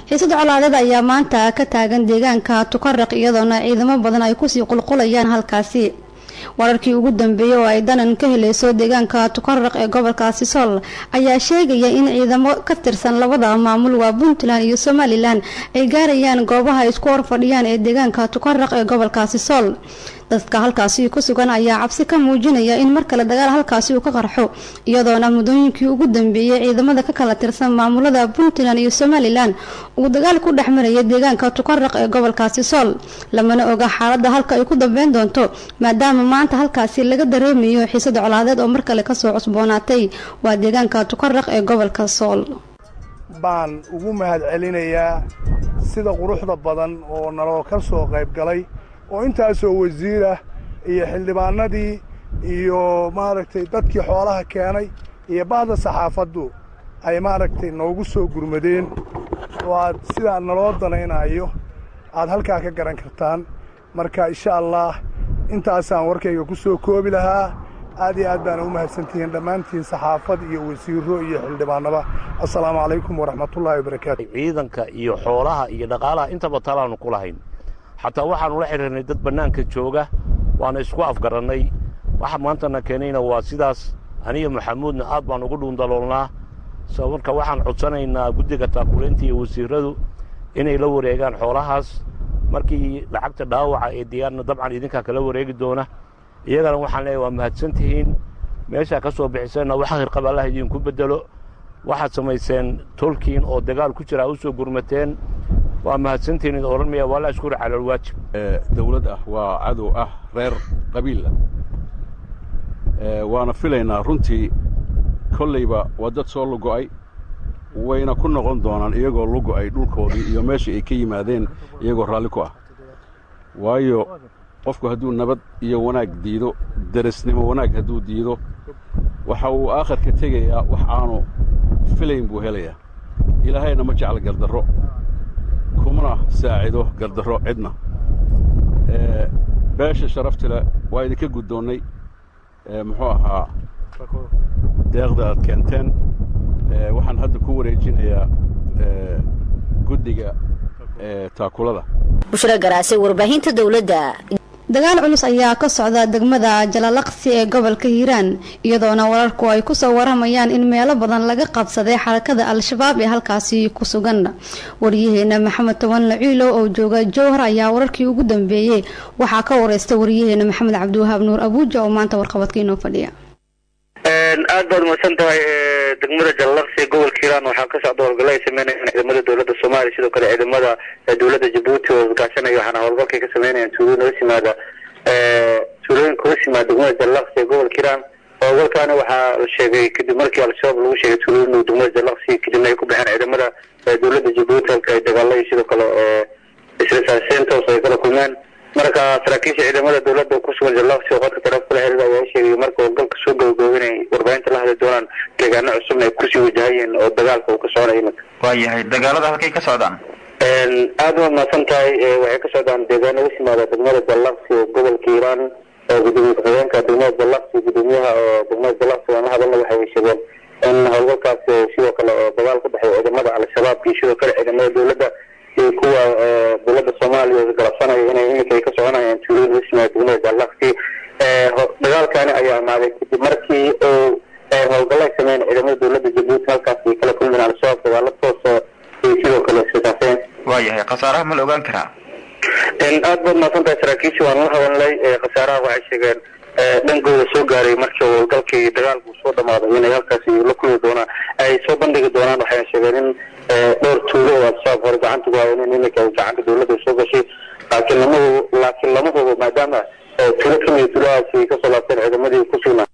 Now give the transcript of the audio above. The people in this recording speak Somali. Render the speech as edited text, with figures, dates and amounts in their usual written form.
xiisad colaadeed ayaa maanta ka taagan deegaanka Tukarraq iyadoona ciidamo badan ay ku sii qulqulayaan halkaasi. wararkii ugu dambeeyay oo ay danan ka helayso deegaanka Tukarraq ee gobolkaasi Sool ayaa sheegaya in ciidamo ka tirsan labada maamul waa Puntland iyo Somaliland ay gaarayaan goobaha isku horfadhiyaan ee deegaanka Tukarraq ee gobolkaasi Sool. dadka halkaasi ku sugan ayaa cabsi ka muujinaya in mar kale dagaal halkaasi uu ka qarxo iyadoona mudooyinkii ugu dambeeyay ciidamada ka kala tirsan maamulada Puntland iyo Somaliland uu dagaal ku dhaxmaraya deegaanka Tukarraq ee gobolkaasi Sool lamana oga xaaladda halka ay ku dambeyn doonto maadaama maanta halkaasi laga dareemayo xiisad colaadeed oo mar kale ka soo cusboonaatay waa deegaanka Tukarraq ee gobolka Sool. baan ugu mahad celinayaa sida quruxda badan oo naloo ka soo qayb galay oo intaasoo wasiira iyo xildhibaanadii iyo maaragtay dadkii xoolaha keenay iyo baahda saxaafaddu ay maaragtay noogu soo gurmadeen oo aad sidaa naloo danaynayo aad halkaa ka garan kartaan marka insha allah intaasaan warkayga ku soo koobi lahaa aad iyo aad baan u mahadsantihiin dhammaantiin saxaafad iyo wasiiro iyo xildhibaanaba assalaamu calaykum waraxmatullaahi wabarakaatu. ciidanka iyo xoolaha iyo dhaqaalaha intaba talaanu ku lahayn حتى waxaan ula xiriirnay dad banaanka jooga waana isku afgarannay waxa maantana keenayna waa sidaas aniga maxamuudna aad baan ugu dhuundaloolnaa sababta waxaan codsanaynaa guddiga taakuleynta iyo wasiiradu inay la wareegaan xoolahaas markii lacagta dhaawaca ee diyaarna dabcan idinka kala wareegi doona iyagana waxaan leeyahay waa mahadsantihiin meesha ka soo bixisayna waxa khayr qaba Allah idinku bedelo waxaad samayseen tolkiin oo dagaal ku jira u soo gurmateen ومهتسنتين أورمية ولا أشكر على الواجب. دولة وعدو غير قبيلة. وأنا فيلينا رنتي كل يبا ودت صار لجوء وين كنا غندونا يجوا لجوء دول كودي يومشي كي مادين يجوا رالكوا. وايو قفكوا هدول نبض يوناك ديدو درسني وناك هدول ديدو وحو آخر كتيجي وحانو فيلين بوهلية. إلى هاي نمشي على قرد الرو. كمنا ساعدوه قردرو عدنا باش شرفت له وايد كقدوني محوها داغدا كانتين waxaan hadda ku wareejinayaa guddiga taakulada bushra garaasay warbaahinta dawladda. dagaal culus ayaa ka socda degmada Jalalaqsi ee gobolka Hiiraan iyadoona wararku ay ku soo waramayaan in meelo badan laga qabsaday xarakada al-shabaab ee halkaasi ku sugan. wariyaheena Maxamed Tawan Laciilo oo jooga Jowhar ayaa wararkii ugu dambeeyay waxa ka wareystay wariyaheena Maxamed Cabduwahaab Nuur Abuuja oo maanta warqabadka inoo fadhiya. aad baad masantahay degmada Jalalaqsi ee gobolka Hiiraan waxa ka socda howlgalay sameynayaan ciidamada dawladda Soomaaliya sidoo kale ciidamada dawladda Djibouti oo gaashanaya waxaana howlgalkay ka sameynayaan tuulooyin ku simaada degmada Jalalaqsi ee gobolka Hiiraan howlgalkaana waxaa la sheegay kadib markii al-shabaab lagu sheegay tuulooyin degmada Jalalaqsi kadib ay ku baxeen ciidamada dawladda Djibouti ay dagaalay sidoo kale israa'iiliyiinta oo ay kala kulmeen marka saraakiisha ciidamada dawladda ku sugan Jalalaqsi oo qadka tarafka la xiriira ayaa sheegay marka howlgalka soo gabagabeynay warbaahinta la hadlay doonaan deegaano cusub ay ku sii wajahayeen oo dagaalka uu ka soconayo. waayahay dagaalada halkay ka socdaan aad ma santahay waxay ka socdaan deegaano u simaada degmada Jalalaqsi ee gobolka Hiiraan oo gudoomiyaha hoggaanka degmada Jalalaqsi gudoomiyaha degmada Jalalaqsi oo hadalna waxay sheegeen in howlgalkaas sidoo kale dagaal ku dhaxay ciidamada al-shabaab iyo sidoo kale ciidamada dawladda iyo kuwa dawladda Soomaaliya oo galabsanaya inay imika ka soconayaan tuulooyin u simaada degmada Jalalaqsi dagaalkaani ayaa imaaday kadib markii oo howlgalay sameeyeen ciidamada dawladda Djibouti halkaas ay kala kulmeen al-shabaab dagaalo toos sidoo kale sidaaseen. waayahay khasaaraha ma la ogaan karaa aad baad masantahay saraakiisha waan la hadalnay khasaaraha waxay sheegeen dhankooda soo gaaray markii howlgalkii dagaalku soo dhamaaday inay halkaasi la kulmi doonaan ay soo bandhigi doonaan waxay sheegeen in dhowr tuulo oo al-shabaab hore gacanta ku hayeen in iminka gacanta dawladda soo gashay laakiin lama hubo maadaama tuulo kamid tuuladaasi ka soo laabteen ciidamadii ku sugnaa